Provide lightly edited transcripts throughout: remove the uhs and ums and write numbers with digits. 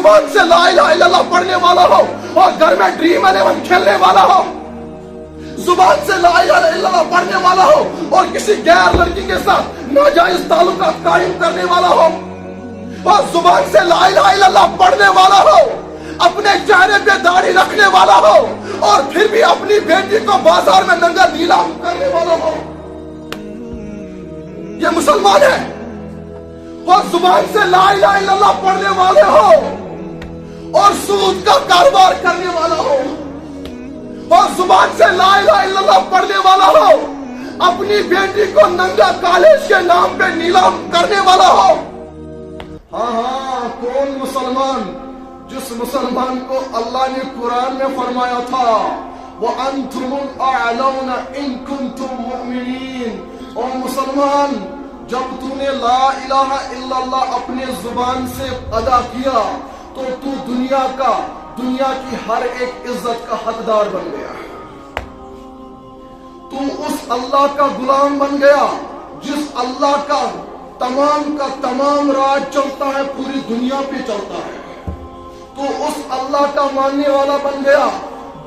زبان سے لا الہ الا اللہ پڑھنے والا ہو اور گھر میں ڈریم 11 کھیلنے والا ہو، زبان سے لا الہ الا اللہ پڑھنے والا ہو اور کسی غیر لڑکی کے ساتھ ناجائز تعلقات قائم کرنے والا ہو، اور زبان سے لا الہ الا اللہ پڑھنے والا ہو، اپنے چہرے پہ داڑھی رکھنے والا ہو اور پھر بھی اپنی بیٹی کو بازار میں ننگا نیلام کرنے والا ہو، یہ مسلمان ہے۔ اور زبان سے لا الہ الا اللہ پڑھنے والے ہو اور سود کا کاروبار کرنے والا ہو، اور زبان سے لا الہ الا اللہ پڑھنے والا ہو، اپنی بیٹی کو ننگا کالج کے نام پہ نیلام کرنے والا ہو۔ ہاں کون مسلمان؟ جس مسلمان کو اللہ نے قرآن میں فرمایا تھا وَأَنْتُمُ الْأَعْلَوْنَ إِن كُنتُم مُؤْمِنِينَ۔ او مسلمان، جب تو نے لا الہ الا اللہ اپنے زبان سے ادا کیا تو دنیا کی ہر ایک عزت کا حقدار بن گیا، تو اس اللہ کا غلام بن گیا جس اللہ کا تمام راج چلتا ہے، پوری دنیا پہ چلتا ہے، تو اس اللہ کا ماننے والا بن گیا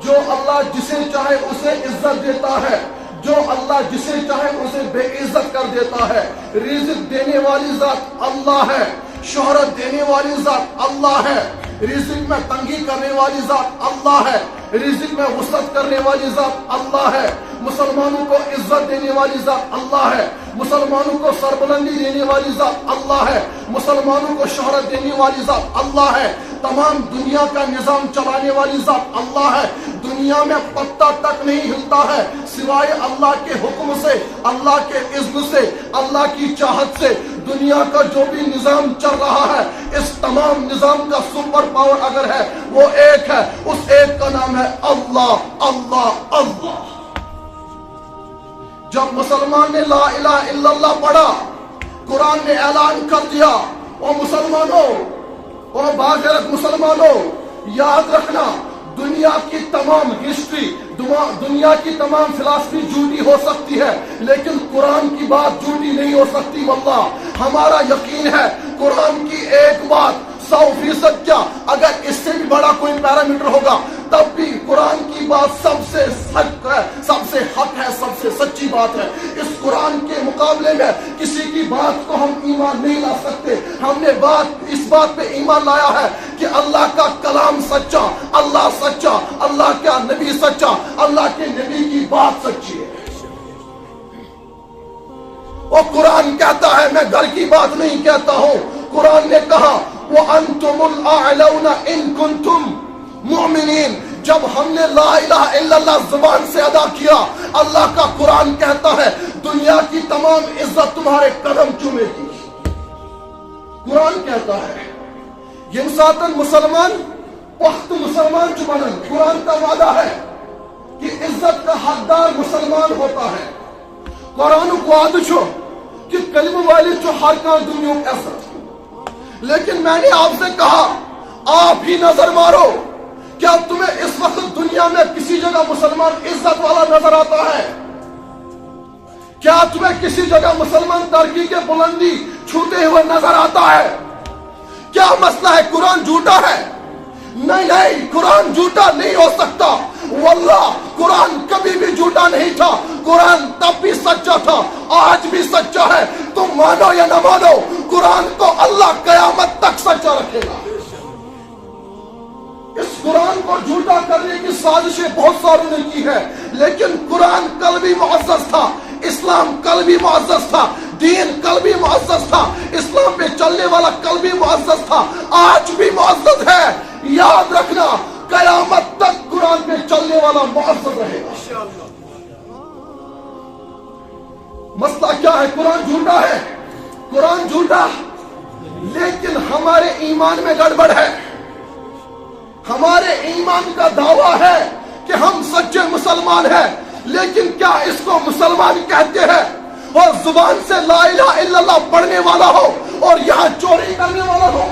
جو اللہ جسے چاہے اسے عزت دیتا ہے، جو اللہ جسے چاہے اسے بے عزت کر دیتا ہے۔ رزق دینے والی ذات اللہ ہے، شہرت دینے والی ذات اللہ ہے، رزق میں تنگی کرنے والی ذات اللہ ہے، رزق میں وسعت کرنے والی ذات اللہ ہے، مسلمانوں کو عزت دینے والی ذات اللہ ہے، مسلمانوں کو سربلندی دینے والی ذات اللہ ہے، مسلمانوں کو شہرت دینے والی ذات اللہ ہے، تمام دنیا کا نظام چلانے والی ذات اللہ ہے۔ دنیا میں پتہ تک نہیں ہلتا ہے سوائے اللہ کے حکم سے، اللہ کے اذن سے، اللہ کی چاہت سے۔ دنیا کا جو بھی نظام چل رہا ہے، اس تمام نظام کا سپر پاور اگر ہے وہ ایک ہے، اس ایک کا نام ہے اللہ اللہ اللہ۔ جب مسلمان نے لا الہ الا اللہ پڑھا، قرآن نے اعلان کر دیا، او مسلمانوں، او باغیرت مسلمانوں، یاد رکھنا دنیا کی تمام ہسٹری، دنیا کی تمام فلسفی جھوٹی ہو سکتی ہے لیکن قرآن کی بات جھوٹی نہیں ہو سکتی۔ واللہ ہمارا یقین ہے قرآن کی ایک بات 100% کیا اگر اس سے بھی بڑا کوئی پیرامیٹر ہوگا تب بھی قرآن کی بات سب سے سچ ہے، سب سے حق ہے، سب سے سچی بات ہے۔ اس قرآن کے مقابلے میں کسی کی بات کو ہم ایمان نہیں لا سکتے۔ ہم نے اس بات پہ ایمان لایا ہے کہ اللہ کا کلام سچا، اللہ سچا، اللہ کا نبی سچا، اللہ کے نبی کی بات سچی ہے۔ اور قرآن کہتا ہے، میں گھر کی بات نہیں کہتا ہوں، قرآن نے کہا وَأَنْتُمُ الْأَعْلَوْنَ إِن كُنتُم مُؤْمِنِينَ۔ جب ہم نے لا الہ الا اللہ زبان سے ادا کیا، اللہ کا قرآن کہتا ہے دنیا کی تمام عزت تمہارے قدم چومے گی۔ قرآن کہتا ہے یم ساتن مسلمان وقت مسلمان چبنن، قرآن کا وعدہ ہے کہ عزت کا حقدار مسلمان ہوتا ہے۔ قرآن کو وعدہ چھو کہ کلمہ والی چھو ہر کان دنیا عزت، لیکن میں نے آپ سے کہا آپ ہی نظر مارو، کیا تمہیں اس وقت دنیا میں کسی جگہ مسلمان عزت والا نظر آتا ہے؟ کیا تمہیں کسی جگہ مسلمان ترقی کے بلندی چھوتے ہوئے نظر آتا ہے؟ کیا مسئلہ ہے قرآن جھوٹا ہے؟ نہیں، قرآن جھوٹا نہیں ہو سکتا۔ واللہ قرآن کبھی بھی جھوٹا نہیں تھا، قرآن تب بھی سچا تھا، آج بھی سچا ہے۔ تم مانو یا نہ مانو، قرآن کو اللہ قیامت تک سچا رکھے گا۔ اس قرآن کو جھوٹا کرنے کی سازشیں بہت ساروں نے کی ہے، لیکن قرآن کل بھی معزز تھا، اسلام کل بھی معزز تھا، دین کل بھی معزز تھا، اسلام پہ چلنے والا کل بھی معزز تھا، آج بھی معزز ہے۔ یاد رکھنا قیامت تک قرآن پہ چلنے والا معزز رہے گا۔ مسئلہ کیا ہے؟ قرآن جھوٹا ہے، قرآن جھوٹا، لیکن ہمارے ایمان میں گڑبڑ ہے۔ ہمارے ایمان کا دعویٰ ہے کہ ہم سچے مسلمان ہیں، لیکن کیا اس کو مسلمان کہتے ہیں اور زبان سے لا الہ الا اللہ پڑھنے والا ہو اور یہاں چوری کرنے والا ہو،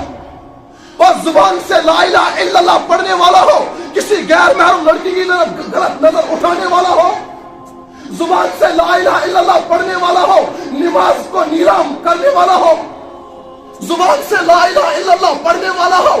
اور زبان سے لا الہ الا اللہ پڑھنے والا ہو کسی غیر محرم لڑکی کی طرف غلط نظر اٹھانے والا ہو، زبان سے لا الہ الا اللہ پڑھنے والا ہو نماز کو نیلام کرنے والا ہو، زبان سے لا الہ الا اللہ پڑھنے والا ہو